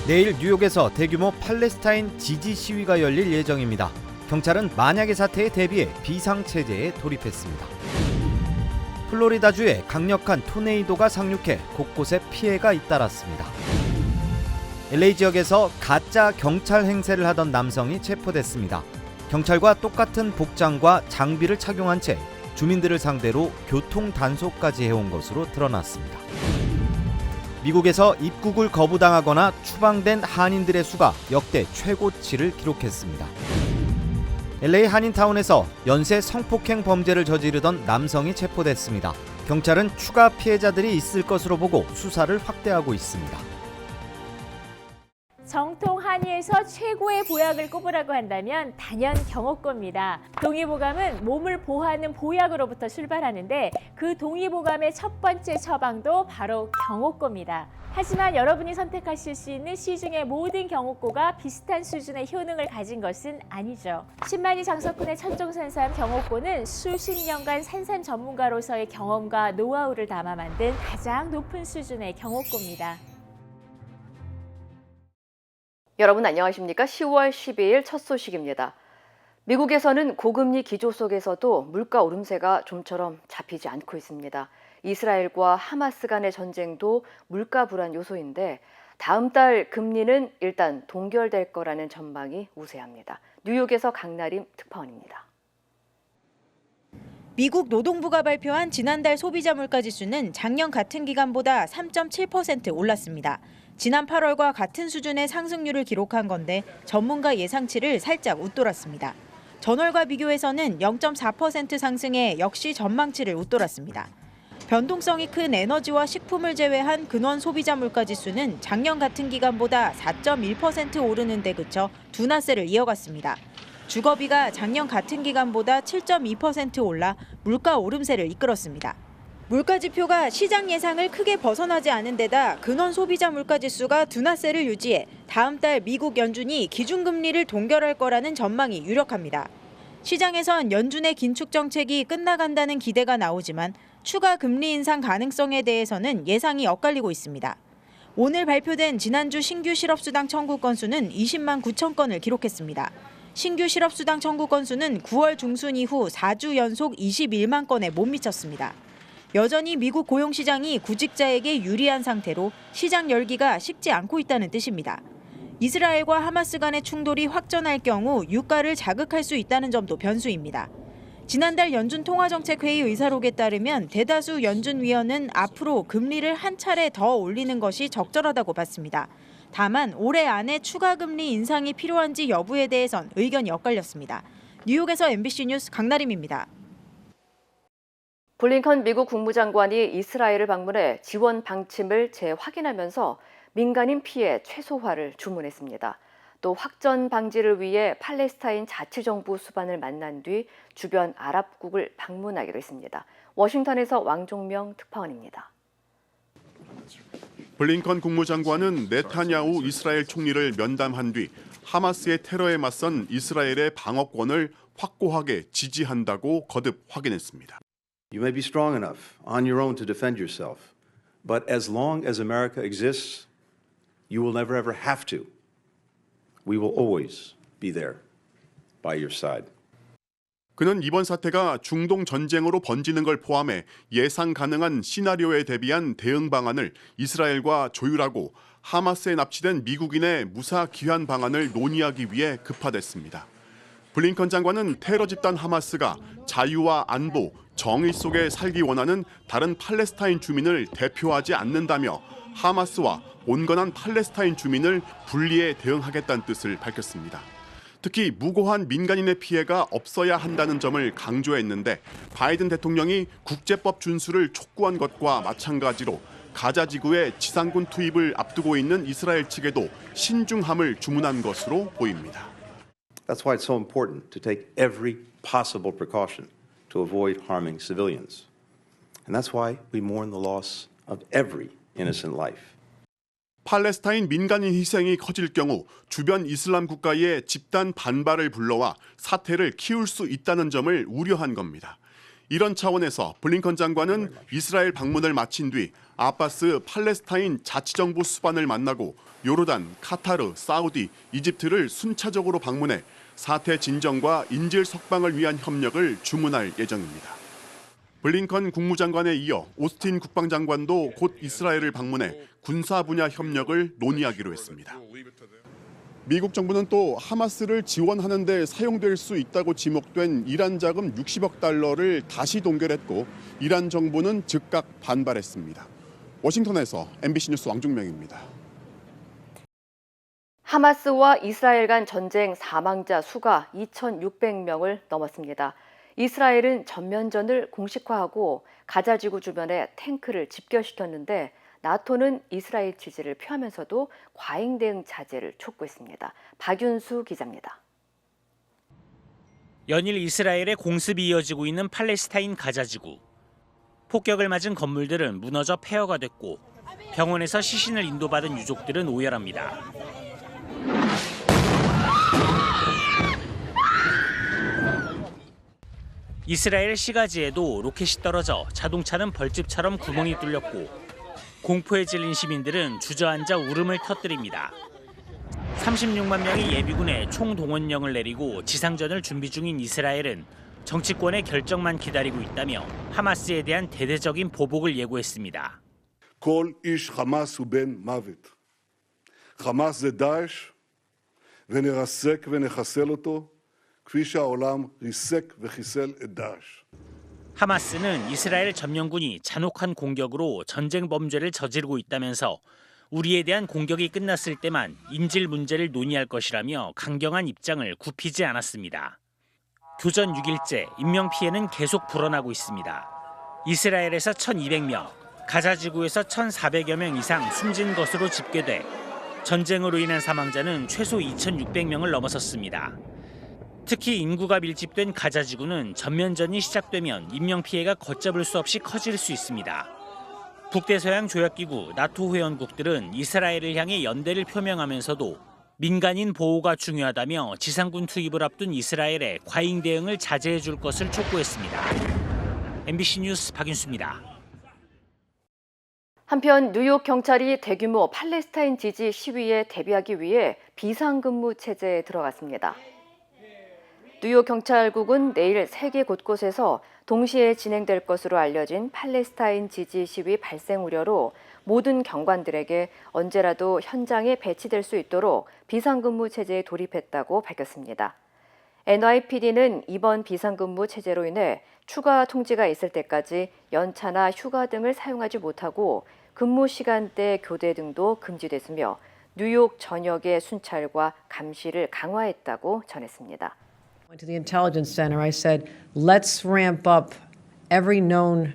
내일 뉴욕에서 대규모 팔레스타인 지지 시위가 열릴 예정입니다. 경찰은 만약의 사태에 대비해 비상체제에 돌입했습니다. 플로리다주에 강력한 토네이도가 상륙해 곳곳에 피해가 잇따랐습니다. LA 지역에서 가짜 경찰 행세를 하던 남성이 체포됐습니다. 경찰과 똑같은 복장과 장비를 착용한 채 주민들을 상대로 교통 단속까지 해온 것으로 드러났습니다. 미국에서 입국을 거부당하거나 추방된 한인들의 수가 역대 최고치를 기록했습니다. LA 한인타운에서 연쇄 성폭행 범죄를 저지르던 남성이 체포됐습니다. 경찰은 추가 피해자들이 있을 것으로 보고 수사를 확대하고 있습니다. 정통 한의에서 최고의 보약을 꼽으라고 한다면 단연 경옥고입니다. 동의보감은 몸을 보호하는 보약으로부터 출발하는데 그 동의보감의 첫 번째 처방도 바로 경옥고입니다. 하지만 여러분이 선택하실 수 있는 시중의 모든 경옥고가 비슷한 수준의 효능을 가진 것은 아니죠. 10만이 장석군의 천종산삼 경옥고는 수십 년간 산삼 전문가로서의 경험과 노하우를 담아 만든 가장 높은 수준의 경옥고입니다. 여러분 안녕하십니까? 10월 12일 첫 소식입니다. 미국에서는 고금리 기조 속에서도 물가 오름세가 좀처럼 잡히지 않고 있습니다. 이스라엘과 하마스 간의 전쟁도 물가 불안 요소인데 다음 달 금리는 일단 동결될 거라는 전망이 우세합니다. 뉴욕에서 강나림 특파원입니다. 미국 노동부가 발표한 지난달 소비자 물가지수는 작년 같은 기간보다 3.7% 올랐습니다. 지난 8월과 같은 수준의 상승률을 기록한 건데 전문가 예상치를 살짝 웃돌았습니다. 전월과 비교해서는 0.4% 상승해 역시 전망치를 웃돌았습니다. 변동성이 큰 에너지와 식품을 제외한 근원 소비자 물가지수는 작년 같은 기간보다 4.1% 오르는 데 그쳐 둔화세를 이어갔습니다. 주거비가 작년 같은 기간보다 7.2% 올라 물가 오름세를 이끌었습니다. 물가 지표가 시장 예상을 크게 벗어나지 않은 데다 근원 소비자 물가 지수가 둔화세를 유지해 다음 달 미국 연준이 기준금리를 동결할 거라는 전망이 유력합니다. 시장에선 연준의 긴축 정책이 끝나간다는 기대가 나오지만 추가 금리 인상 가능성에 대해서는 예상이 엇갈리고 있습니다. 오늘 발표된 지난주 신규 실업수당 청구 건수는 20만 9천 건을 기록했습니다. 신규 실업수당 청구 건수는 9월 중순 이후 4주 연속 21만 건에 못 미쳤습니다. 여전히 미국 고용시장이 구직자에게 유리한 상태로 시장 열기가 식지 않고 있다는 뜻입니다. 이스라엘과 하마스 간의 충돌이 확전할 경우 유가를 자극할 수 있다는 점도 변수입니다. 지난달 연준 통화정책회의 의사록에 따르면 대다수 연준 위원은 앞으로 금리를 한 차례 더 올리는 것이 적절하다고 봤습니다. 다만 올해 안에 추가 금리 인상이 필요한지 여부에 대해선 의견이 엇갈렸습니다. 뉴욕에서 MBC 뉴스 강나림입니다. 블링컨 미국 국무장관이 이스라엘을 방문해 지원 방침을 재확인하면서 민간인 피해 최소화를 주문했습니다. 또 확전 방지를 위해 팔레스타인 자치정부 수반을 만난 뒤 주변 아랍국을 방문하기로 했습니다. 워싱턴에서 왕종명 특파원입니다. 블링컨 국무장관은 네타냐후 이스라엘 총리를 면담한 뒤 하마스의 테러에 맞선 이스라엘의 방어권을 확고하게 지지한다고 거듭 확인했습니다. You may be strong enough on your own to defend yourself, but as long as America exists, you will never ever have to. We will always be there by your side. 그는 이번 사태가 중동 전쟁으로 번지는 걸 포함해 예상 가능한 시나리오에 대비한 대응 방안을 이스라엘과 조율하고 하마스에 납치된 미국인의 무사 귀환 방안을 논의하기 위해 급파됐습니다. 블링컨 장관은 테러 집단 하마스가 자유와 안보, 정의 속에 살기 원하는 다른 팔레스타인 주민을 대표하지 않는다며 하마스와 온건한 팔레스타인 주민을 분리해 대응하겠다는 뜻을 밝혔습니다. 특히 무고한 민간인의 피해가 없어야 한다는 점을 강조했는데 바이든 대통령이 국제법 준수를 촉구한 것과 마찬가지로 가자 지구에 지상군 투입을 앞두고 있는 이스라엘 측에도 신중함을 주문한 것으로 보입니다. That's why it's so important to take every possible precaution to avoid harming civilians. And that's why we mourn the loss of every innocent life. 팔레스타인 민간인 희생이 커질 경우 주변 이슬람 국가의 집단 반발을 불러와 사태를 키울 수 있다는 점을 우려한 겁니다. 이런 차원에서 블링컨 장관은 이스라엘 방문을 마친 뒤 아바스 팔레스타인 자치정부 수반을 만나고 요르단, 카타르, 사우디, 이집트를 순차적으로 방문해 사태 진정과 인질 석방을 위한 협력을 주문할 예정입니다. 블링컨 국무장관에 이어 오스틴 국방장관도 곧 이스라엘을 방문해 군사 분야 협력을 논의하기로 했습니다. 미국 정부는 또 하마스를 지원하는 데 사용될 수 있다고 지목된 이란 자금 60억 달러를 다시 동결했고 이란 정부는 즉각 반발했습니다. 워싱턴에서 MBC 뉴스 왕중명입니다. 하마스와 이스라엘 간 전쟁 사망자 수가 2,600명을 넘었습니다. 이스라엘은 전면전을 공식화하고 가자 지구 주변에 탱크를 집결시켰는데 나토는 이스라엘 지지를 표하면서도 과잉 대응 자제를 촉구했습니다. 박윤수 기자입니다. 연일 이스라엘의 공습이 이어지고 있는 팔레스타인 가자 지구. 폭격을 맞은 건물들은 무너져 폐허가 됐고 병원에서 시신을 인도받은 유족들은 오열합니다. 이스라엘 시가지에도 로켓이 떨어져 자동차는 벌집처럼 구멍이 뚫렸고 공포에 질린 시민들은 주저앉아 울음을 터뜨립니다. 36만 명의 예비군에 총동원령을 내리고 지상전을 준비 중인 이스라엘은 정치권의 결정만 기다리고 있다며 하마스에 대한 대대적인 보복을 예고했습니다. כל איש חמאס הוא בן מוות. חמאס זה דאעש ונרסק ונחסל אותו כפי שהעולם ריסק וחיסל את דאעש. 하마스는 이스라엘 점령군이 잔혹한 공격으로 전쟁 범죄를 저지르고 있다면서 우리에 대한 공격이 끝났을 때만 인질 문제를 논의할 것이라며 강경한 입장을 굽히지 않았습니다. 교전 6일째 인명 피해는 계속 불어나고 있습니다. 이스라엘에서 1,200명, 가자 지구에서 1,400여 명 이상 숨진 것으로 집계돼 전쟁으로 인한 사망자는 최소 2,600명을 넘어섰습니다. 특히 인구가 밀집된 가자 지구는 전면전이 시작되면 인명 피해가 걷잡을 수 없이 커질 수 있습니다. 북대서양 조약기구 나토 회원국들은 이스라엘을 향해 연대를 표명하면서도 민간인 보호가 중요하다며 지상군 투입을 앞둔 이스라엘의 과잉 대응을 자제해 줄 것을 촉구했습니다. MBC 뉴스 박윤수입니다. 한편 뉴욕 경찰이 대규모 팔레스타인 지지 시위에 대비하기 위해 비상근무 체제에 들어갔습니다. 뉴욕 경찰국은 내일 세계 곳곳에서 동시에 진행될 것으로 알려진 팔레스타인 지지 시위 발생 우려로 모든 경관들에게 언제라도 현장에 배치될 수 있도록 비상근무 체제에 돌입했다고 밝혔습니다. NYPD는 이번 비상근무 체제로 인해 추가 통지가 있을 때까지 연차나 휴가 등을 사용하지 못하고 근무 시간대 교대 등도 금지됐으며 뉴욕 전역의 순찰과 감시를 강화했다고 전했습니다. To the intelligence center, I said, let's ramp up every known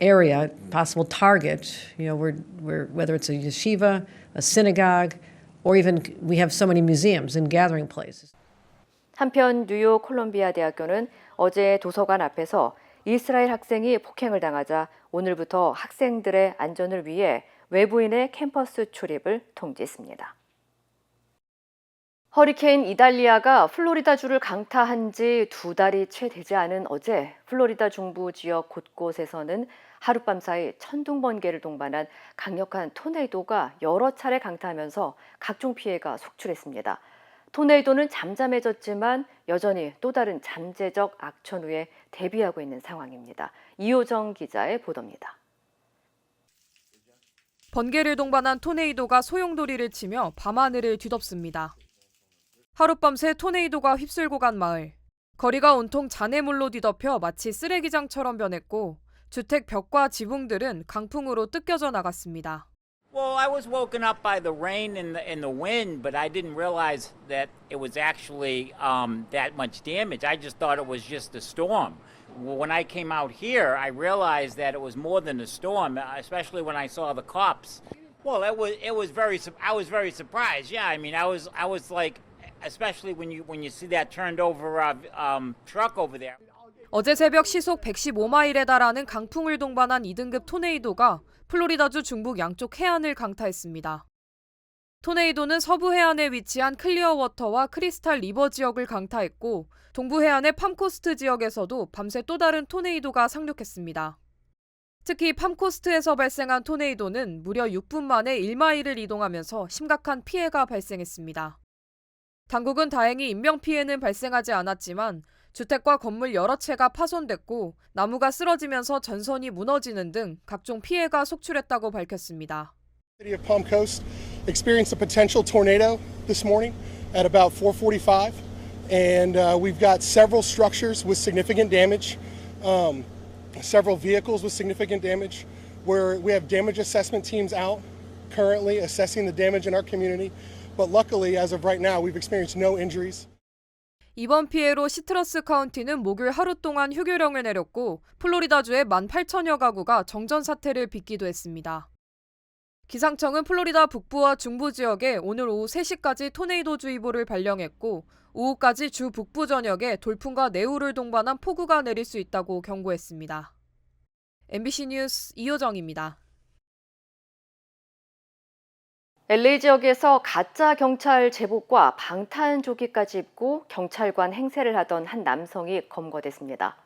area, possible target. You know, whether it's a yeshiva, a synagogue, or even we have so many museums and gathering places. 한편 뉴욕 콜롬비아 대학교는 어제 도서관 앞에서 이스라엘 학생이 폭행을 당하자 오늘부터 학생들의 안전을 위해 외부인의 캠퍼스 출입을 통지했습니다. 허리케인 이달리아가 플로리다주를 강타한 지 2달이 채 되지 않은 어제 플로리다 중부 지역 곳곳에서는 하룻밤 사이 천둥 번개를 동반한 강력한 토네이도가 여러 차례 강타하면서 각종 피해가 속출했습니다. 토네이도는 잠잠해졌지만 여전히 또 다른 잠재적 악천후에 대비하고 있는 상황입니다. 이호정 기자의 보도입니다. 번개를 동반한 토네이도가 소용돌이를 치며 밤하늘을 뒤덮습니다. 하룻밤 새 토네이도가 휩쓸고 간 마을. 거리가 온통 잔해물로 뒤덮여 마치 쓰레기장처럼 변했고 주택 벽과 지붕들은 강풍으로 뜯겨져 나갔습니다. Well, I was woken up by the rain and the wind, but I didn't realize that it was actually that much damage. I just thought it was just a storm. When I came out here, I realized that it was more than a storm, especially when I saw the cops. Well, I was very surprised. Yeah, I mean, I was like, especially when you see that turned over truck over there. 어제 새벽 시속 115마일에 달하는 강풍을 동반한 2등급 토네이도가 플로리다주 중북 양쪽 해안을 강타했습니다. 토네이도는 서부 해안에 위치한 클리어워터와 크리스탈 리버 지역을 강타했고 동부 해안의 팜코스트 지역에서도 밤새 또 다른 토네이도가 상륙했습니다. 특히 팜코스트에서 발생한 토네이도는 무려 6분 만에 1마일을 이동하면서 심각한 피해가 발생했습니다. 당국은 다행히 인명피해는 발생하지 않았지만 주택과 건물 여러 채가 파손됐고 나무가 쓰러지면서 전선이 무너지는 등 각종 피해가 속출했다고 밝혔습니다. The city of Palm Coast experienced a potential tornado this morning at about 4:45, and we've got several structures with significant damage, several vehicles with significant damage. We have damage assessment teams out currently assessing the damage in our community, but luckily, as of right now, we've experienced no injuries. 이번 피해로 시트러스 카운티는 목요일 하루 동안 휴교령을 내렸고 플로리다주의 18,000여 가구가 정전 사태를 빚기도 했습니다. 기상청은 플로리다 북부와 중부 지역에 오늘 오후 3시까지 토네이도 주의보를 발령했고 오후까지 주 북부 전역에 돌풍과 뇌우를 동반한 폭우가 내릴 수 있다고 경고했습니다. MBC 뉴스 이효정입니다. LA 지역에서 가짜 경찰 제복과 방탄 조끼까지 입고 경찰관 행세를 하던 한 남성이 검거됐습니다.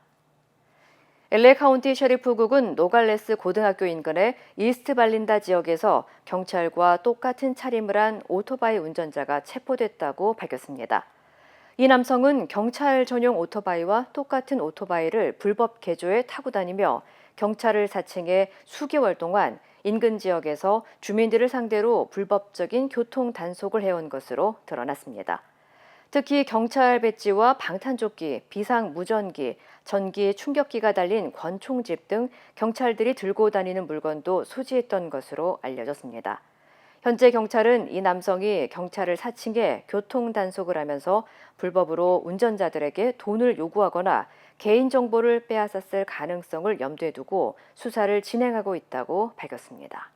LA 카운티 셰리프국은 노갈레스 고등학교 인근의 이스트 발린다 지역에서 경찰과 똑같은 차림을 한 오토바이 운전자가 체포됐다고 밝혔습니다. 이 남성은 경찰 전용 오토바이와 똑같은 오토바이를 불법 개조해 타고 다니며 경찰을 사칭해 수개월 동안 인근 지역에서 주민들을 상대로 불법적인 교통 단속을 해온 것으로 드러났습니다. 특히 경찰 배지와 방탄조끼, 비상무전기, 전기 충격기가 달린 권총집 등 경찰들이 들고 다니는 물건도 소지했던 것으로 알려졌습니다. 현재 경찰은 이 남성이 경찰을 사칭해 교통 단속을 하면서 불법으로 운전자들에게 돈을 요구하거나 개인정보를 빼앗았을 가능성을 염두에 두고 수사를 진행하고 있다고 밝혔습니다.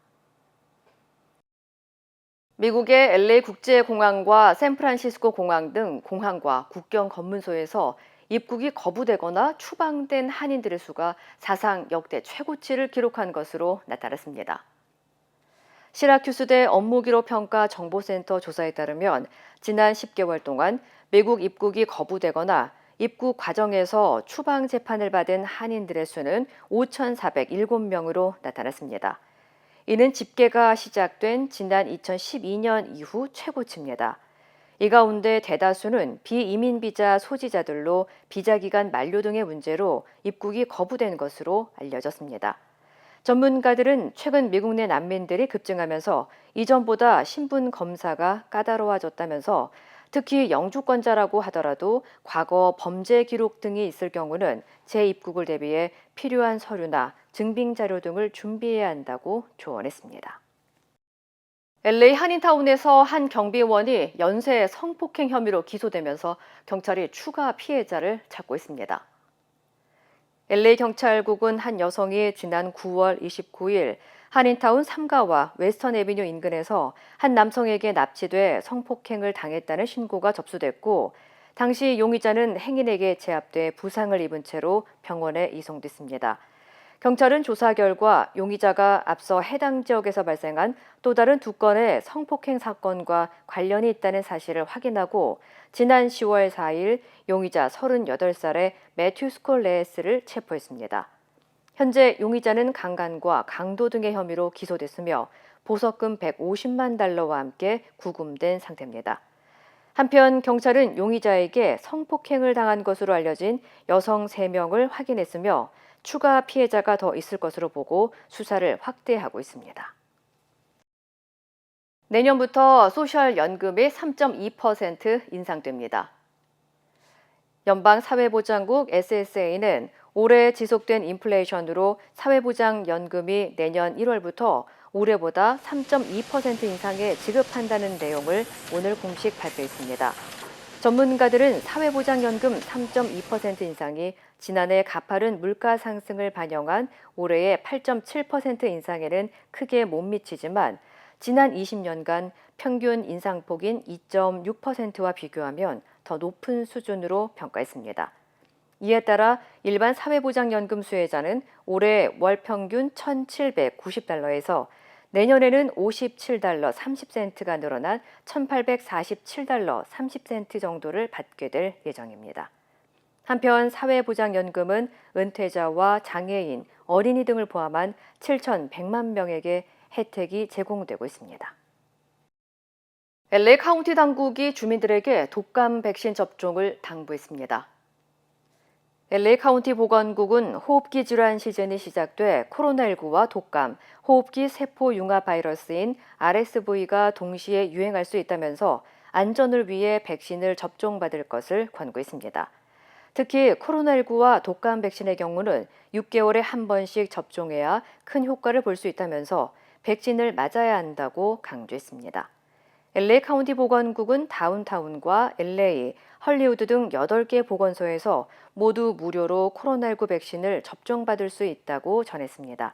미국의 LA 국제공항과 샌프란시스코 공항 등 공항과 국경 검문소에서 입국이 거부되거나 추방된 한인들의 수가 사상 역대 최고치를 기록한 것으로 나타났습니다. 시라큐스대 업무기록평가 정보센터 조사에 따르면 지난 10개월 동안 미국 입국이 거부되거나 입국 과정에서 추방 재판을 받은 한인들의 수는 5,407명으로 나타났습니다. 이는 집계가 시작된 지난 2012년 이후 최고치입니다. 이 가운데 대다수는 비이민 비자 소지자들로 비자 기간 만료 등의 문제로 입국이 거부된 것으로 알려졌습니다. 전문가들은 최근 미국 내 난민들이 급증하면서 이전보다 신분 검사가 까다로워졌다면서 특히 영주권자라고 하더라도 과거 범죄 기록 등이 있을 경우는 재입국을 대비해 필요한 서류나 증빙 자료 등을 준비해야 한다고 조언했습니다. LA 한인타운에서 한 경비원이 연쇄 성폭행 혐의로 기소되면서 경찰이 추가 피해자를 찾고 있습니다. LA 경찰국은 한 여성이 지난 9월 29일 한인타운 3가와 웨스턴 애비뉴 인근에서 한 남성에게 납치돼 성폭행을 당했다는 신고가 접수됐고 당시 용의자는 행인에게 제압돼 부상을 입은 채로 병원에 이송됐습니다. 경찰은 조사 결과 용의자가 앞서 해당 지역에서 발생한 또 다른 2건의 성폭행 사건과 관련이 있다는 사실을 확인하고 지난 10월 4일 용의자 38살의 매튜 스콜레스를 체포했습니다. 현재 용의자는 강간과 강도 등의 혐의로 기소됐으며 보석금 150만 달러와 함께 구금된 상태입니다. 한편 경찰은 용의자에게 성폭행을 당한 것으로 알려진 여성 3명을 확인했으며 추가 피해자가 더 있을 것으로 보고 수사를 확대하고 있습니다. 내년부터 소셜연금이 3.2% 인상됩니다. 연방사회보장국 SSA는 올해 지속된 인플레이션으로 사회보장연금이 내년 1월부터 올해보다 3.2% 인상에 지급한다는 내용을 오늘 공식 발표했습니다. 전문가들은 사회보장연금 3.2% 인상이 지난해 가파른 물가 상승을 반영한 올해의 8.7% 인상에는 크게 못 미치지만 지난 20년간 평균 인상폭인 2.6%와 비교하면 더 높은 수준으로 평가했습니다. 이에 따라 일반 사회보장연금 수혜자는 올해 월 평균 $1,790에서 내년에는 $57 30센트가 늘어난 $1,847 30센트 정도를 받게 될 예정입니다. 한편 사회보장연금은 은퇴자와 장애인, 어린이 등을 포함한 7,100만 명에게 혜택이 제공되고 있습니다. LA 카운티 당국이 주민들에게 독감 백신 접종을 당부했습니다. LA 카운티 보건국은 호흡기 질환 시즌이 시작돼 코로나19와 독감, 호흡기 세포 융합 바이러스인 RSV가 동시에 유행할 수 있다면서 안전을 위해 백신을 접종받을 것을 권고했습니다. 특히 코로나19와 독감 백신의 경우는 6개월에 한 번씩 접종해야 큰 효과를 볼 수 있다면서 백신을 맞아야 한다고 강조했습니다. LA 카운티 보건국은 다운타운과 LA, 헐리우드 등 8개 보건소에서 모두 무료로 코로나19 백신을 접종받을 수 있다고 전했습니다.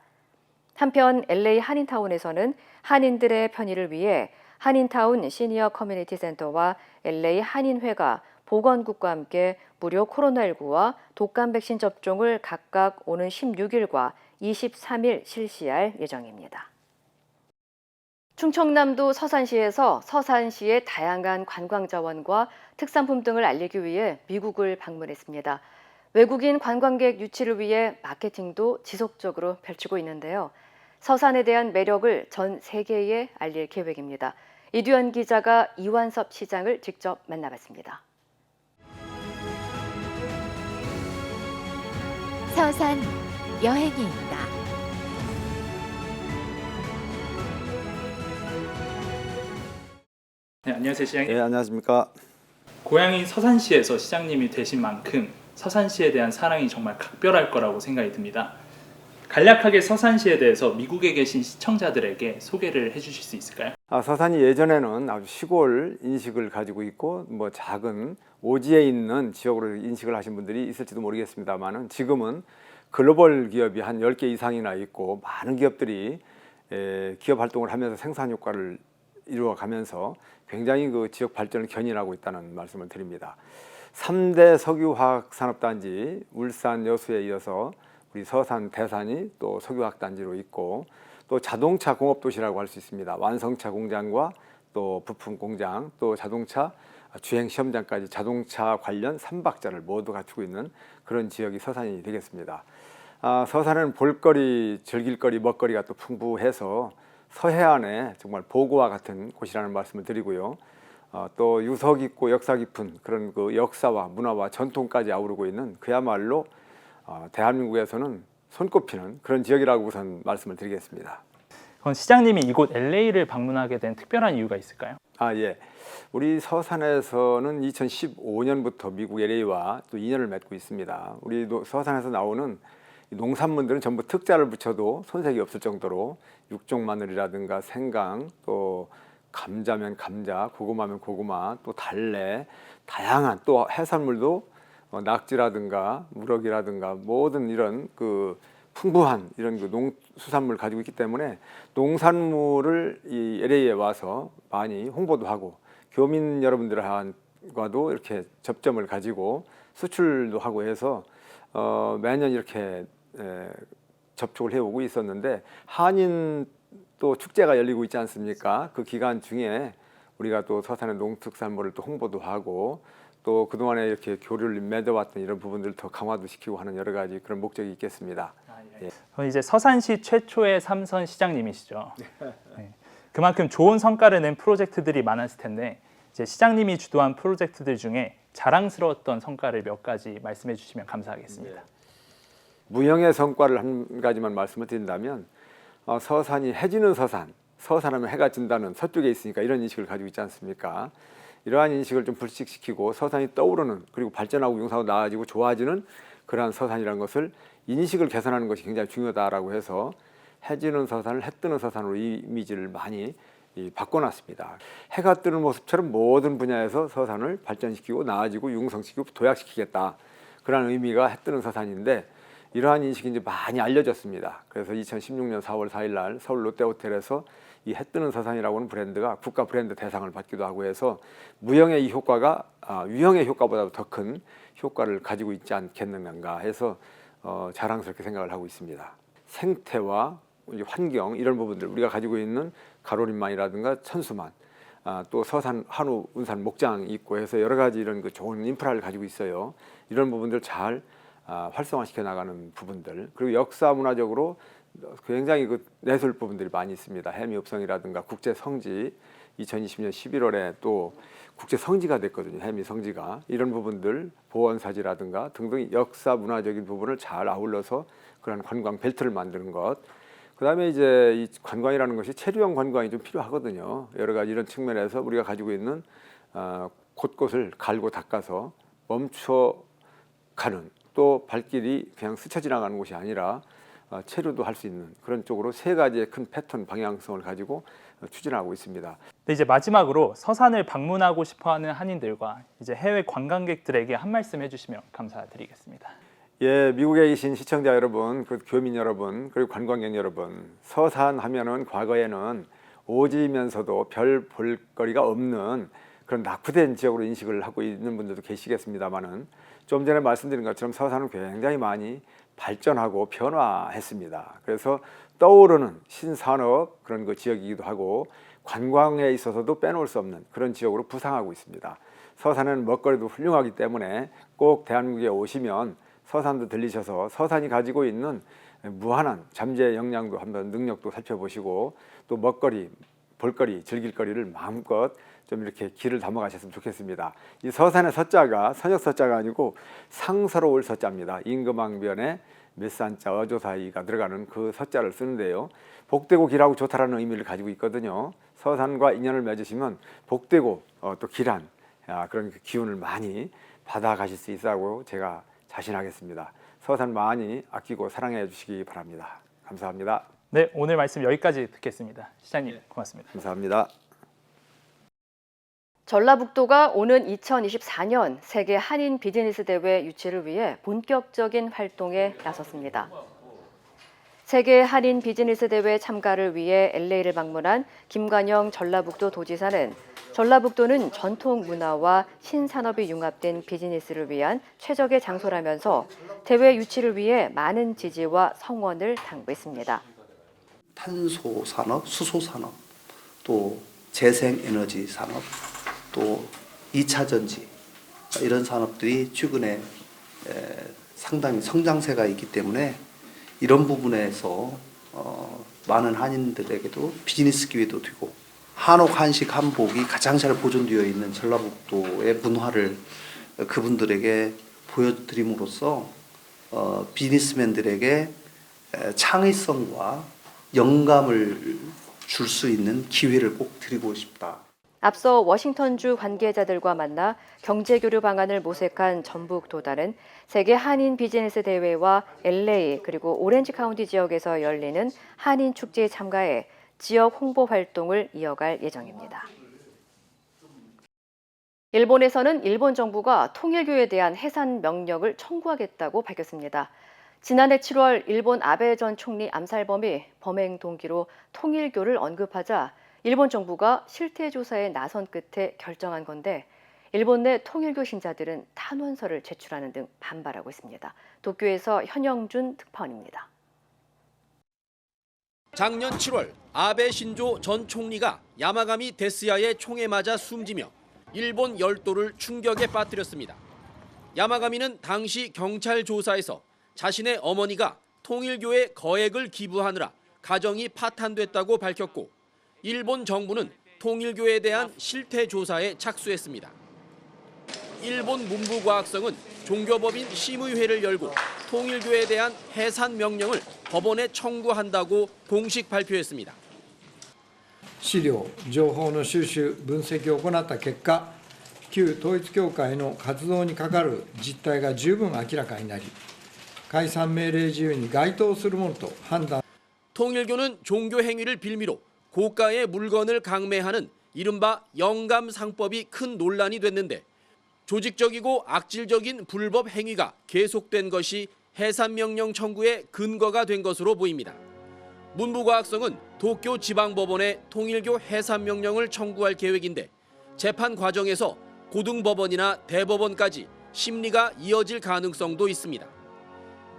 한편 LA 한인타운에서는 한인들의 편의를 위해 한인타운 시니어 커뮤니티 센터와 LA 한인회가 보건국과 함께 무료 코로나19와 독감 백신 접종을 각각 오는 16일과 23일 실시할 예정입니다. 충청남도 서산시에서 서산시의 다양한 관광자원과 특산품 등을 알리기 위해 미국을 방문했습니다. 외국인 관광객 유치를 위해 마케팅도 지속적으로 펼치고 있는데요. 서산에 대한 매력을 전 세계에 알릴 계획입니다. 이두현 기자가 이완섭 시장을 직접 만나봤습니다. 서산 여행이 있다. 네, 안녕하세요 시장님. 네, 안녕하십니까. 고향이 서산시에서 시장님이 되신 만큼 서산시에 대한 사랑이 정말 각별할 거라고 생각이 듭니다. 간략하게 서산시에 대해서 미국에 계신 시청자들에게 소개를 해주실 수 있을까요? 서산이 예전에는 아주 시골 인식을 가지고 있고 작은 오지에 있는 지역으로 인식을 하신 분들이 있을지도 모르겠습니다만은 지금은 글로벌 기업이 한 10개 이상이나 있고 많은 기업들이 기업 활동을 하면서 생산 효과를 이루어가면서 굉장히 그 지역 발전을 견인하고 있다는 말씀을 드립니다. 3대 석유화학 산업단지 울산 여수에 이어서 우리 서산 대산이 또 석유화학 단지로 있고 또 자동차 공업도시라고 할 수 있습니다. 완성차 공장과 또 부품 공장 또 자동차 주행 시험장까지 자동차 관련 3박자를 모두 갖추고 있는 그런 지역이 서산이 되겠습니다. 서산은 볼거리, 즐길거리, 먹거리가 또 풍부해서 서해안에 정말 보고와 같은 곳이라는 말씀을 드리고요. 또 유서 깊고 역사 깊은 그런 그 역사와 문화와 전통까지 아우르고 있는 그야말로 대한민국에서는 손꼽히는 그런 지역이라고 우선 말씀을 드리겠습니다. 그럼 시장님이 이곳 LA를 방문하게 된 특별한 이유가 있을까요? 예. 우리 서산에서는 2015년부터 미국 LA와 또 인연을 맺고 있습니다. 우리 서산에서 나오는 농산물들은 전부 특자를 붙여도 손색이 없을 정도로 육종 마늘이라든가 생강, 또 감자면 감자, 고구마면 고구마, 또 달래, 다양한 또 해산물도 낙지라든가 무럭이라든가 모든 이런 그 풍부한 이런 그 농수산물 가지고 있기 때문에 농산물을 이 LA에 와서 많이 홍보도 하고 교민 여러분들과도 이렇게 접점을 가지고 수출도 하고 해서 매년 이렇게 접촉을 해오고 있었는데 한인 또 축제가 열리고 있지 않습니까? 그 기간 중에 우리가 또 서산의 농특산물을 또 홍보도 하고 또 그동안에 이렇게 교류를 맺어왔던 이런 부분들을 더 강화도 시키고 하는 여러 가지 그런 목적이 있겠습니다. 예. 이제 서산시 최초의 삼선 시장님이시죠. 네. 그만큼 좋은 성과를 낸 프로젝트들이 많았을 텐데 이제 시장님이 주도한 프로젝트들 중에 자랑스러웠던 성과를 몇 가지 말씀해 주시면 감사하겠습니다. 무형의 성과를 한 가지만 말씀을 드린다면 서산이 해지는 서산, 서산하면 해가 진다는 서쪽에 있으니까 이런 인식을 가지고 있지 않습니까? 이러한 인식을 좀 불식시키고 서산이 떠오르는 그리고 발전하고 융성하고 나아지고 좋아지는 그러한 서산이라는 것을 인식을 개선하는 것이 굉장히 중요하다라고 해서 해지는 서산을 해 뜨는 서산으로 이미지를 많이 바꿔놨습니다. 해가 뜨는 모습처럼 모든 분야에서 서산을 발전시키고 나아지고 융성시키고 도약시키겠다. 그런 의미가 해 뜨는 서산인데 이러한 인식이 이제 많이 알려졌습니다. 그래서 2016년 4월 4일 날 서울 롯데호텔에서 이 해 뜨는 서산이라고 하는 브랜드가 국가 브랜드 대상을 받기도 하고 해서 무형의 이 효과가 유형의 효과보다 더 큰 효과를 가지고 있지 않겠는가 해서 자랑스럽게 생각을 하고 있습니다. 생태와 환경 이런 부분들 우리가 가지고 있는 가로림만이라든가 천수만 또 서산 한우 운산 목장이 있고 해서 여러 가지 이런 그 좋은 인프라를 가지고 있어요. 이런 부분들 잘 활성화시켜 나가는 부분들 그리고 역사 문화적으로 굉장히 그 내세울 부분들이 많이 있습니다. 해미읍성이라든가 국제 성지 2020년 11월에 또 국제 성지가 됐거든요. 해미 성지가 이런 부분들 보원사지라든가 등등 역사 문화적인 부분을 잘 아울러서 그런 관광 벨트를 만드는 것. 그다음에 이제 이 관광이라는 것이 체류형 관광이 좀 필요하거든요. 여러 가지 이런 측면에서 우리가 가지고 있는 곳곳을 갈고 닦아서 멈춰 가는 또 발길이 그냥 스쳐 지나가는 곳이 아니라 체류도 할 수 있는 그런 쪽으로 세 가지의 큰 패턴 방향성을 가지고 추진하고 있습니다. 네, 이제 마지막으로 서산을 방문하고 싶어하는 한인들과 이제 해외 관광객들에게 한 말씀 해주시면 감사드리겠습니다. 예, 미국에 계신 시청자 여러분, 그리고 교민 여러분, 그리고 관광객 여러분, 서산 하면은 과거에는 오지면서도 별 볼거리가 없는 그런 낙후된 지역으로 인식을 하고 있는 분들도 계시겠습니다만은 좀 전에 말씀드린 것처럼 서산은 굉장히 많이 발전하고 변화했습니다. 그래서 떠오르는 신산업 그런 그 지역이기도 하고 관광에 있어서도 빼놓을 수 없는 그런 지역으로 부상하고 있습니다. 서산은 먹거리도 훌륭하기 때문에 꼭 대한민국에 오시면 서산도 들리셔서 서산이 가지고 있는 무한한 잠재 역량도 한번 능력도 살펴보시고 또 먹거리, 볼거리, 즐길거리를 마음껏 좀 이렇게 길을 담아가셨으면 좋겠습니다. 이 서산의 서자가 선역 서자가 아니고 상서로울 서자입니다. 임금왕변에 몇산자 어조 사이가 들어가는 그 서자를 쓰는데요. 복되고 길하고 좋다라는 의미를 가지고 있거든요. 서산과 인연을 맺으시면 복되고 또 길한 그런 기운을 많이 받아가실 수 있다고 제가 자신하겠습니다. 서산 많이 아끼고 사랑해 주시기 바랍니다. 감사합니다. 네, 오늘 말씀 여기까지 듣겠습니다. 시장님 고맙습니다. 감사합니다. 전라북도가 오는 2024년 세계 한인 비즈니스 대회 유치를 위해 본격적인 활동에 나섰습니다. 세계 한인 비즈니스 대회 참가를 위해 LA를 방문한 김관영 전라북도 도지사는 전라북도는 전통 문화와 신산업이 융합된 비즈니스를 위한 최적의 장소라면서 대회 유치를 위해 많은 지지와 성원을 당부했습니다. 탄소 산업, 수소 산업, 또 재생에너지 산업, 또 2차 전지 이런 산업들이 최근에 상당히 성장세가 있기 때문에 이런 부분에서 많은 한인들에게도 비즈니스 기회도 되고 한옥 한식 한복이 가장 잘 보존되어 있는 전라북도의 문화를 그분들에게 보여드림으로써 비즈니스맨들에게 창의성과 영감을 줄 수 있는 기회를 꼭 드리고 싶다. 앞서 워싱턴주 관계자들과 만나 경제교류 방안을 모색한 전북도단은 세계 한인 비즈니스 대회와 LA 그리고 오렌지 카운티 지역에서 열리는 한인 축제에 참가해 지역 홍보 활동을 이어갈 예정입니다. 일본에서는 일본 정부가 통일교에 대한 해산 명령을 청구하겠다고 밝혔습니다. 지난해 7월 일본 아베 전 총리 암살범이 범행 동기로 통일교를 언급하자 일본 정부가 실태 조사에 나선 끝에 결정한 건데 일본 내 통일교 신자들은 탄원서를 제출하는 등 반발하고 있습니다. 도쿄에서 현영준 특파원입니다. 작년 7월 아베 신조 전 총리가 야마가미 데스야의 총에 맞아 숨지며 일본 열도를 충격에 빠뜨렸습니다. 야마가미는 당시 경찰 조사에서 자신의 어머니가 통일교에 거액을 기부하느라 가정이 파탄됐다고 밝혔고 일본 정부는 통일교에 대한 실태 조사에 착수했습니다. 일본 문부과학성은 종교법인 심의회를 열고 통일교에 대한 해산 명령을 법원에 청구한다고 공식 발표했습니다. 資料、情報の収集、分析を行った結果、旧統一教会の活動にかかる実態が十分明らかになり、解散命令事由に該当するものと判断。 통일교는 종교 행위를 빌미로 고가의 물건을 강매하는 이른바 영감상법이 큰 논란이 됐는데 조직적이고 악질적인 불법 행위가 계속된 것이 해산명령 청구의 근거가 된 것으로 보입니다. 문부과학성은 도쿄지방법원에 통일교 해산명령을 청구할 계획인데 재판 과정에서 고등법원이나 대법원까지 심리가 이어질 가능성도 있습니다.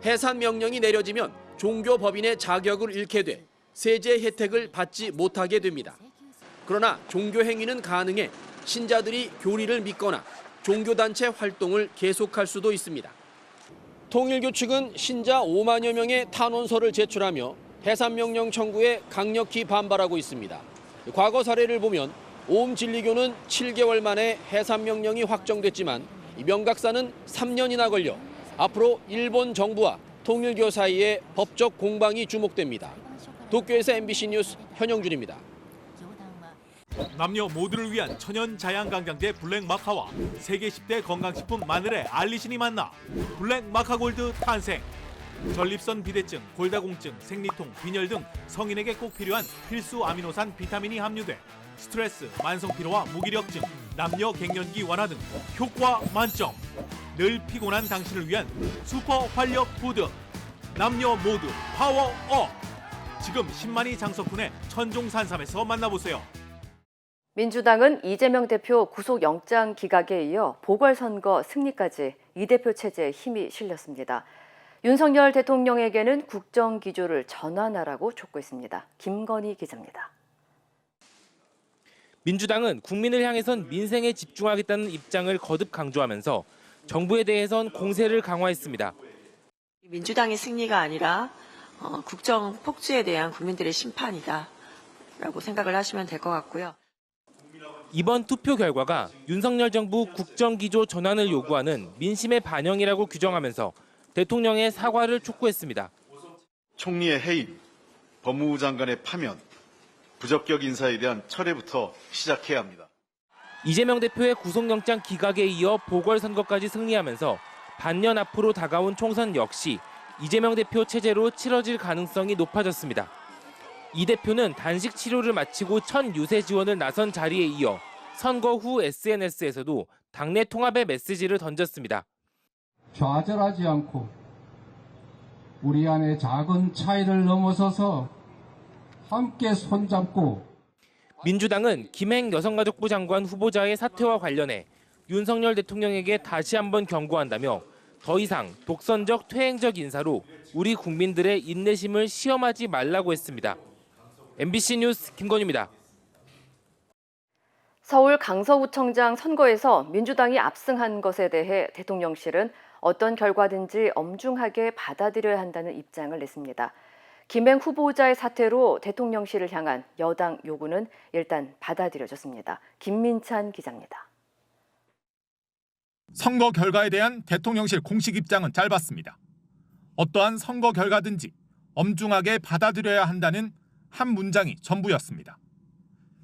해산명령이 내려지면 종교법인의 자격을 잃게 돼 세제 혜택을 받지 못하게 됩니다. 그러나 종교 행위는 가능해 신자들이 교리를 믿거나 종교단체 활동을 계속할 수도 있습니다. 통일교 측은 신자 5만여 명의 탄원서를 제출하며 해산명령 청구에 강력히 반발하고 있습니다. 과거 사례를 보면 오음진리교는 7개월 만에 해산명령이 확정됐지만 이 명각사는 3년이나 걸려 앞으로 일본 정부와 통일교 사이에 법적 공방이 주목됩니다. 도쿄에서 MBC 뉴스 현영준입니다. 남녀 모두를 위한 천연 자양강장제 블랙마카와 세계 10대 건강식품 마늘의 알리신이 만나 블랙마카골드 탄생. 전립선 비대증, 골다공증, 생리통, 빈혈 등 성인에게 꼭 필요한 필수 아미노산 비타민이 함유돼 스트레스, 만성피로와 무기력증, 남녀 갱년기 완화 등 효과 만점. 늘 피곤한 당신을 위한 슈퍼 활력 푸드. 남녀 모두 파워업. 지금 10만이 장석훈의 천종산삼에서 만나보세요. 민주당은 이재명 대표 구속영장 기각에 이어 보궐선거 승리까지 이 대표 체제에 힘이 실렸습니다. 윤석열 대통령에게는 국정기조를 전환하라고 촉구했습니다. 김건희 기자입니다. 민주당은 국민을 향해선 민생에 집중하겠다는 입장을 거듭 강조하면서 정부에 대해선 공세를 강화했습니다. 민주당의 승리가 아니라 국정 폭주에 대한 국민들의 심판이다라고 생각을 하시면 될 것 같고요. 이번 투표 결과가 윤석열 정부 국정기조 전환을 요구하는 민심의 반영이라고 규정하면서 대통령의 사과를 촉구했습니다. 총리의 해임, 법무부 장관의 파면, 부적격 인사에 대한 철회부터 시작해야 합니다. 이재명 대표의 구속영장 기각에 이어 보궐선거까지 승리하면서 반년 앞으로 다가온 총선 역시 이재명 대표 체제로 치러질 가능성이 높아졌습니다. 이 대표는 단식 치료를 마치고 첫 유세 지원을 나선 자리에 이어 선거 후 SNS에서도 당내 통합의 메시지를 던졌습니다. 좌절하지 않고 우리 안의 작은 차이를 넘어서서 함께 손잡고. 민주당은 김행 여성가족부 장관 후보자의 사퇴와 관련해 윤석열 대통령에게 다시 한번 경고한다며 더 이상 독선적 퇴행적 인사로 우리 국민들의 인내심을 시험하지 말라고 했습니다. MBC 뉴스 김건희입니다. 서울 강서구청장 선거에서 민주당이 압승한 것에 대해 대통령실은 어떤 결과든지 엄중하게 받아들여야 한다는 입장을 냈습니다. 김행 후보자의 사퇴로 대통령실을 향한 여당 요구는 일단 받아들여졌습니다. 김민찬 기자입니다. 선거 결과에 대한 대통령실 공식 입장은 짧았습니다. 어떠한 선거 결과든지 엄중하게 받아들여야 한다는 한 문장이 전부였습니다.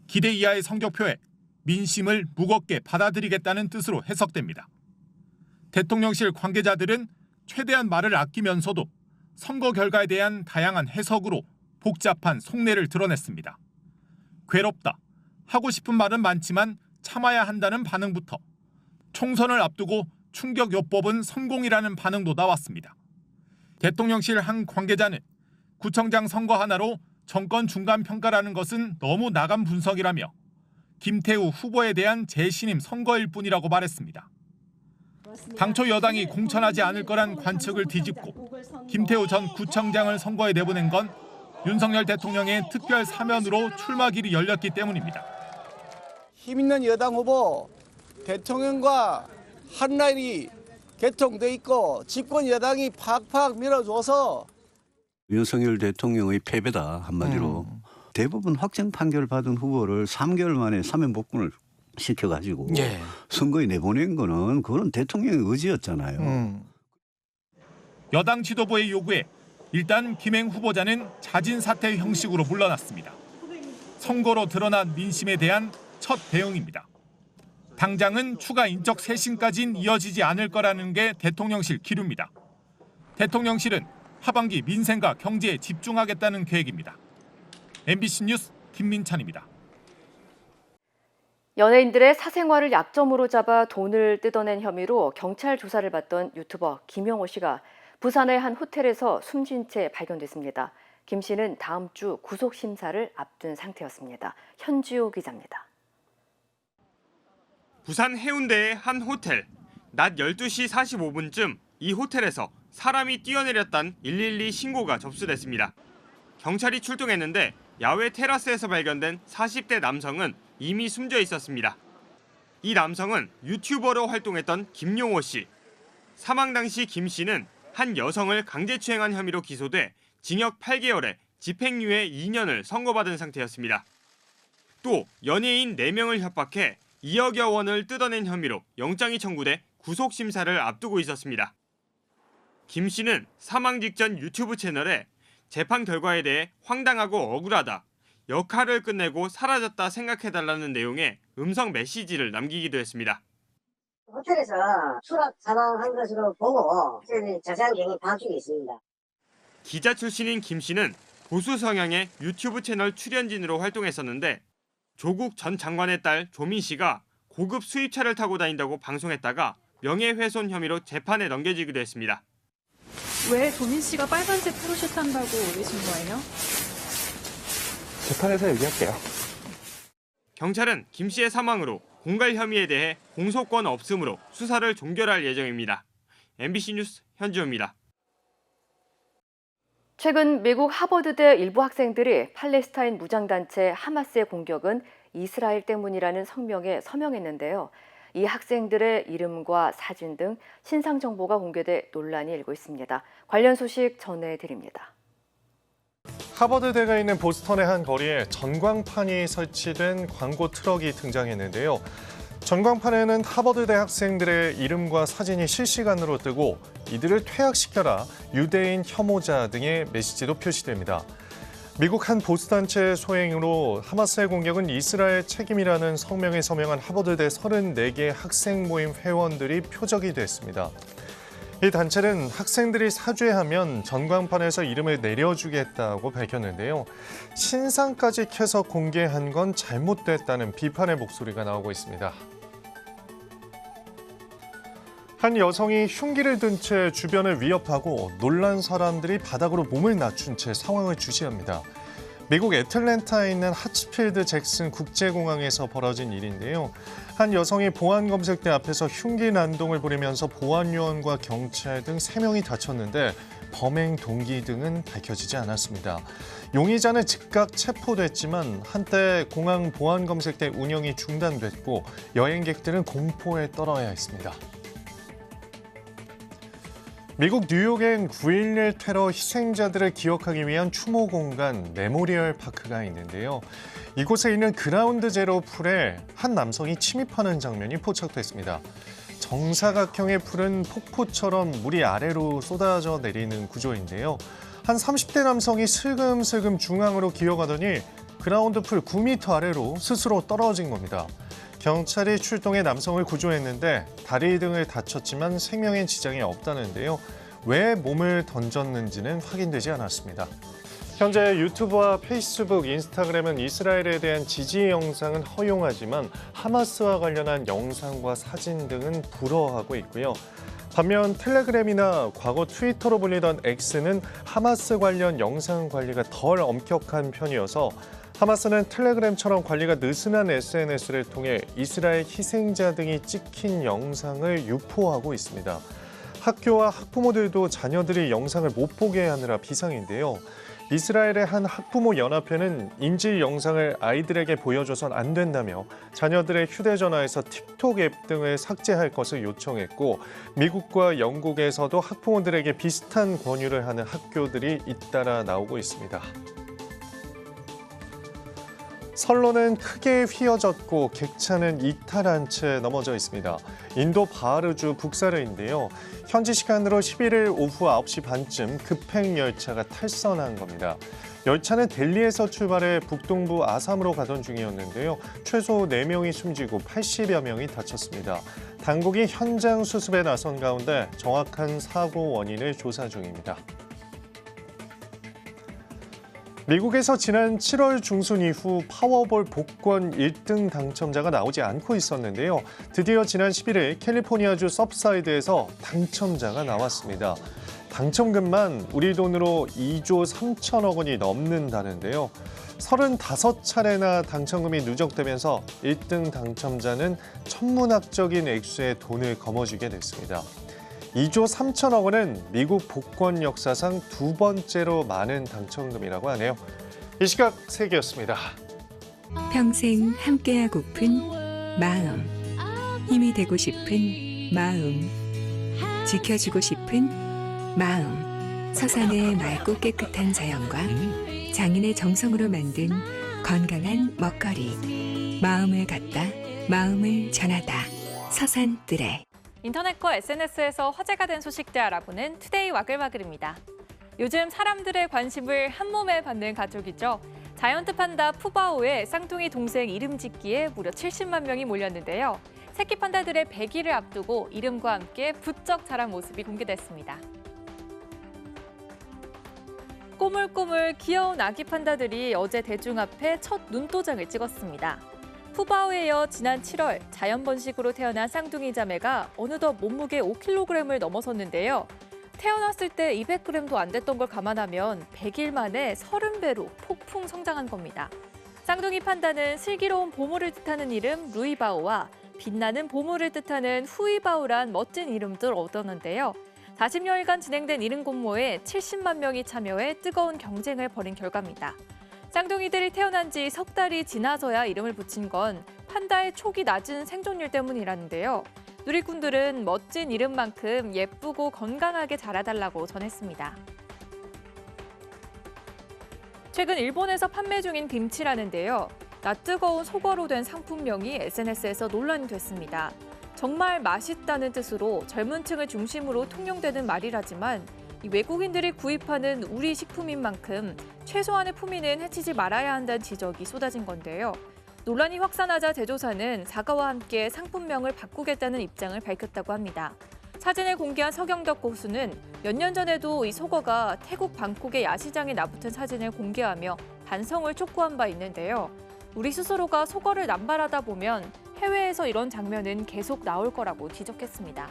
기대 이하의 성적표에 민심을 무겁게 받아들이겠다는 뜻으로 해석됩니다. 대통령실 관계자들은 최대한 말을 아끼면서도 선거 결과에 대한 다양한 해석으로 복잡한 속내를 드러냈습니다. 괴롭다, 하고 싶은 말은 많지만 참아야 한다는 반응부터 총선을 앞두고 충격요법은 성공이라는 반응도 나왔습니다. 대통령실 한 관계자는 구청장 선거 하나로 정권 중간 평가라는 것은 너무 나간 분석이라며 김태우 후보에 대한 재신임 선거일 뿐이라고 말했습니다. 당초 여당이 공천하지 않을 거란 관측을 뒤집고 김태우 전 구청장을 선거에 내보낸 건 윤석열 대통령의 특별 사면으로 출마길이 열렸기 때문입니다. 힘 있는 여당 후보 대통령과 한 라인이 개통돼 있고 집권 여당이 팍팍 밀어줘서 윤석열 대통령의 패배다 한마디로. 대부분 확정 판결 받은 후보를 3개월 만에 사면 복권을 시켜가지고 선거에 내보낸 거는 그건 대통령의 의지였잖아요. 여당 지도부의 요구에 일단 김행 후보자는 자진 사퇴 형식으로 물러났습니다. 선거로 드러난 민심에 대한 첫 대응입니다. 당장은 추가 인적 쇄신까지는 이어지지 않을 거라는 게 대통령실 기류입니다. 대통령실은 하반기 민생과 경제에 집중하겠다는 계획입니다. MBC 뉴스 김민찬입니다. 연예인들의 사생활을 약점으로 잡아 돈을 뜯어낸 혐의로 경찰 조사를 받던 유튜버 김용호 씨가 부산의 한 호텔에서 숨진 채 발견됐습니다. 김 씨는 다음 주 구속 심사를 앞둔 상태였습니다. 현지호 기자입니다. 부산 해운대의 한 호텔. 낮 12시 45분쯤 이 호텔에서 사람이 뛰어내렸다는 112 신고가 접수됐습니다. 경찰이 출동했는데 야외 테라스에서 발견된 40대 남성은 이미 숨져 있었습니다. 이 남성은 유튜버로 활동했던 김용호 씨. 사망 당시 김 씨는 한 여성을 강제추행한 혐의로 기소돼 징역 8개월에 집행유예 2년을 선고받은 상태였습니다. 또 연예인 4명을 협박해 2억여 원을 뜯어낸 혐의로 영장이 청구돼 구속심사를 앞두고 있었습니다. 김 씨는 사망 직전 유튜브 채널에 재판 결과에 대해 황당하고 억울하다, 역할을 끝내고 사라졌다 생각해달라는 내용의 음성 메시지를 남기기도 했습니다. 호텔에서 추락 사망한 것으로 보고 자세한 경위 파악 중에 있습니다. 기자 출신인 김 씨는 보수 성향의 유튜브 채널 출연진으로 활동했었는데 조국 전 장관의 딸 조민 씨가 고급 수입차를 타고 다닌다고 방송했다가 명예훼손 혐의로 재판에 넘겨지기도 했습니다. 왜 조민 씨가 빨간색 포르쉐 탄다고 내신 거예요? 재판에서 얘기할게요. 경찰은 김 씨의 사망으로 공갈 혐의에 대해 공소권 없음으로 수사를 종결할 예정입니다. MBC 뉴스 현지호입니다. 최근 미국 하버드대 일부 학생들이 팔레스타인 무장단체 하마스의 공격은 이스라엘 때문이라는 성명에 서명했는데요. 이 학생들의 이름과 사진 등 신상 정보가 공개돼 논란이 일고 있습니다. 관련 소식 전해드립니다. 하버드대가 있는 보스턴의 한 거리에 전광판이 설치된 광고 트럭이 등장했는데요. 전광판에는 하버드대 학생들의 이름과 사진이 실시간으로 뜨고 이들을 퇴학시켜라, 유대인 혐오자 등의 메시지도 표시됩니다. 미국 한 보수단체 소행으로 하마스의 공격은 이스라엘 책임이라는 성명에 서명한 하버드대 34개 학생 모임 회원들이 표적이 됐습니다. 이 단체는 학생들이 사죄하면 전광판에서 이름을 내려주겠다고 밝혔는데요. 신상까지 켜서 공개한 건 잘못됐다는 비판의 목소리가 나오고 있습니다. 한 여성이 흉기를 든 채 주변을 위협하고 놀란 사람들이 바닥으로 몸을 낮춘 채 상황을 주시합니다. 미국 애틀랜타에 있는 하츠필드 잭슨 국제공항에서 벌어진 일인데요. 한 여성이 보안검색대 앞에서 흉기 난동을 부리면서 보안요원과 경찰 등 3명이 다쳤는데 범행 동기 등은 밝혀지지 않았습니다. 용의자는 즉각 체포됐지만 한때 공항 보안검색대 운영이 중단됐고 여행객들은 공포에 떨어야 했습니다. 미국 뉴욕엔 9.11 테러 희생자들을 기억하기 위한 추모 공간 메모리얼 파크가 있는데요. 이곳에 있는 그라운드 제로 풀에 한 남성이 침입하는 장면이 포착됐습니다. 정사각형의 풀은 폭포처럼 물이 아래로 쏟아져 내리는 구조인데요. 한 30대 남성이 슬금슬금 중앙으로 기어가더니 그라운드 풀 9m 아래로 스스로 떨어진 겁니다. 경찰이 출동해 남성을 구조했는데 다리 등을 다쳤지만 생명엔 지장이 없다는데요. 왜 몸을 던졌는지는 확인되지 않았습니다. 현재 유튜브와 페이스북, 인스타그램은 이스라엘에 대한 지지 영상은 허용하지만 하마스와 관련한 영상과 사진 등은 불허하고 있고요. 반면 텔레그램이나 과거 트위터로 불리던 X는 하마스 관련 영상 관리가 덜 엄격한 편이어서 하마스는 텔레그램처럼 관리가 느슨한 SNS를 통해 이스라엘 희생자 등이 찍힌 영상을 유포하고 있습니다. 학교와 학부모들도 자녀들이 영상을 못 보게 하느라 비상인데요. 이스라엘의 한 학부모 연합회는 인질 영상을 아이들에게 보여줘선 안 된다며 자녀들의 휴대전화에서 틱톡 앱 등을 삭제할 것을 요청했고 미국과 영국에서도 학부모들에게 비슷한 권유를 하는 학교들이 잇따라 나오고 있습니다. 선로는 크게 휘어졌고 객차는 이탈한 채 넘어져 있습니다. 인도 바하르주 북사르인데요. 현지 시간으로 11일 오후 9시 반쯤 급행 열차가 탈선한 겁니다. 열차는 델리에서 출발해 북동부 아삼으로 가던 중이었는데요. 최소 4명이 숨지고 80여 명이 다쳤습니다. 당국이 현장 수습에 나선 가운데 정확한 사고 원인을 조사 중입니다. 미국에서 지난 7월 중순 이후 파워볼 복권 1등 당첨자가 나오지 않고 있었는데요. 드디어 지난 11일 캘리포니아주 서브사이드에서 당첨자가 나왔습니다. 당첨금만 우리 돈으로 2조 3천억 원이 넘는다는데요. 35차례나 당첨금이 누적되면서 1등 당첨자는 천문학적인 액수의 돈을 거머쥐게 됐습니다. 2조 3천억 원은 미국 복권 역사상 두 번째로 많은 당첨금이라고 하네요. 이 시각 세계였습니다. 평생 함께하고픈 마음, 힘이 되고 싶은 마음, 지켜주고 싶은 마음, 서산의 맑고 깨끗한 자연과 장인의 정성으로 만든 건강한 먹거리, 마음을 갖다, 마음을 전하다, 서산뜨레. 인터넷과 SNS에서 화제가 된 소식들 알아보는 투데이 와글와글입니다. 요즘 사람들의 관심을 한몸에 받는 가족이죠. 자이언트 판다 푸바오의 쌍둥이 동생 이름 짓기에 무려 70만 명이 몰렸는데요. 새끼 판다들의 100일을 앞두고 이름과 함께 부쩍 자란 모습이 공개됐습니다. 꼬물꼬물 귀여운 아기 판다들이 어제 대중 앞에 첫 눈도장을 찍었습니다. 푸바오에 이어 지난 7월 자연 번식으로 태어난 쌍둥이 자매가 어느덧 몸무게 5kg을 넘어섰는데요. 태어났을 때 200g도 안 됐던 걸 감안하면 100일 만에 30배로 폭풍 성장한 겁니다. 쌍둥이 판다는 슬기로운 보물을 뜻하는 이름 루이바오와 빛나는 보물을 뜻하는 후이바오란 멋진 이름들 얻었는데요. 40여일간 진행된 이름 공모에 70만 명이 참여해 뜨거운 경쟁을 벌인 결과입니다. 쌍둥이들이 태어난 지 석 달이 지나서야 이름을 붙인 건 판다의 촉이 낮은 생존율 때문이라는데요. 누리꾼들은 멋진 이름만큼 예쁘고 건강하게 자라달라고 전했습니다. 최근 일본에서 판매 중인 김치라는데요. 낯뜨거운 속어로 된 상품명이 SNS에서 논란이 됐습니다. 정말 맛있다는 뜻으로 젊은 층을 중심으로 통용되는 말이라지만 이 외국인들이 구입하는 우리 식품인 만큼 최소한의 품위는 해치지 말아야 한다는 지적이 쏟아진 건데요. 논란이 확산하자 제조사는 사과와 함께 상품명을 바꾸겠다는 입장을 밝혔다고 합니다. 사진을 공개한 서경덕 고수는 몇 년 전에도 이 속어가 태국 방콕의 야시장에 나붙은 사진을 공개하며 반성을 촉구한 바 있는데요. 우리 스스로가 속어를 남발하다 보면 해외에서 이런 장면은 계속 나올 거라고 지적했습니다.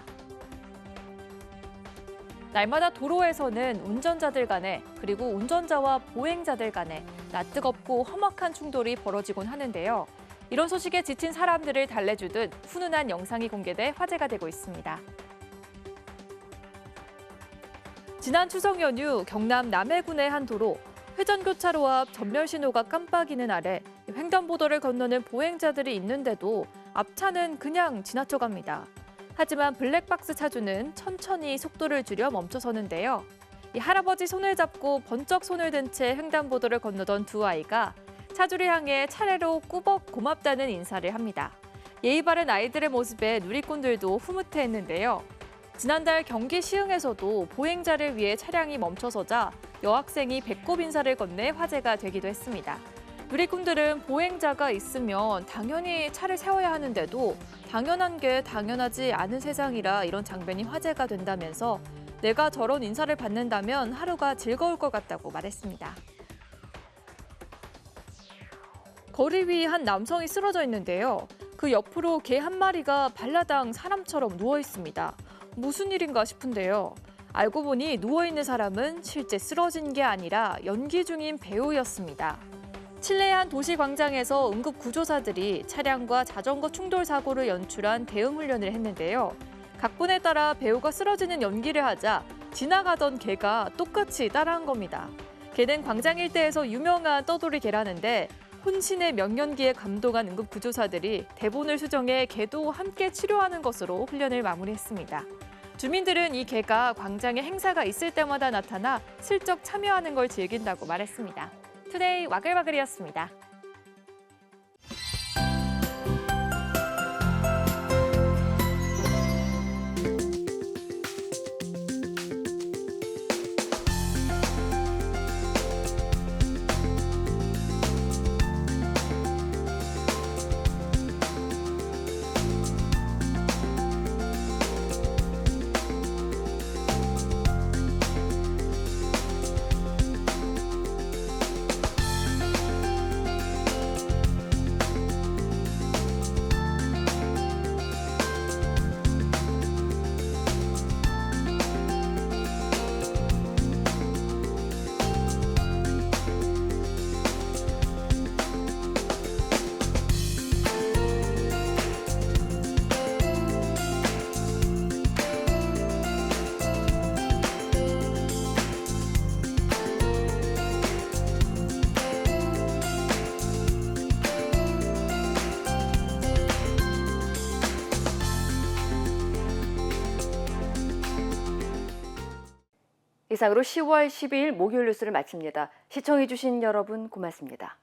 날마다 도로에서는 운전자들 간에 그리고 운전자와 보행자들 간에 낯뜨겁고 험악한 충돌이 벌어지곤 하는데요. 이런 소식에 지친 사람들을 달래주듯 훈훈한 영상이 공개돼 화제가 되고 있습니다. 지난 추석 연휴 경남 남해군의 한 도로 회전교차로 앞 전멸 신호가 깜빡이는 아래 횡단보도를 건너는 보행자들이 있는데도 앞차는 그냥 지나쳐갑니다. 하지만 블랙박스 차주는 천천히 속도를 줄여 멈춰서는데요. 이 할아버지 손을 잡고 번쩍 손을 든 채 횡단보도를 건너던 두 아이가 차주를 향해 차례로 꾸벅 고맙다는 인사를 합니다. 예의 바른 아이들의 모습에 누리꾼들도 흐뭇해했는데요. 지난달 경기 시흥에서도 보행자를 위해 차량이 멈춰서자 여학생이 배꼽 인사를 건네 화제가 되기도 했습니다. 누리꾼들은 보행자가 있으면 당연히 차를 세워야 하는데도 당연한 게 당연하지 않은 세상이라 이런 장면이 화제가 된다면서 내가 저런 인사를 받는다면 하루가 즐거울 것 같다고 말했습니다. 거리 위 한 남성이 쓰러져 있는데요. 그 옆으로 개 한 마리가 발라당 사람처럼 누워 있습니다. 무슨 일인가 싶은데요. 알고 보니 누워있는 사람은 실제 쓰러진 게 아니라 연기 중인 배우였습니다. 칠레의 한 도시 광장에서 응급구조사들이 차량과 자전거 충돌 사고를 연출한 대응 훈련을 했는데요. 각본에 따라 배우가 쓰러지는 연기를 하자 지나가던 개가 똑같이 따라한 겁니다. 개는 광장 일대에서 유명한 떠돌이 개라는데 혼신의 명연기에 감동한 응급구조사들이 대본을 수정해 개도 함께 치료하는 것으로 훈련을 마무리했습니다. 주민들은 이 개가 광장에 행사가 있을 때마다 나타나 슬쩍 참여하는 걸 즐긴다고 말했습니다. 투데이 와글와글이었습니다. 이상으로 10월 12일 목요일 뉴스를 마칩니다. 시청해주신 여러분 고맙습니다.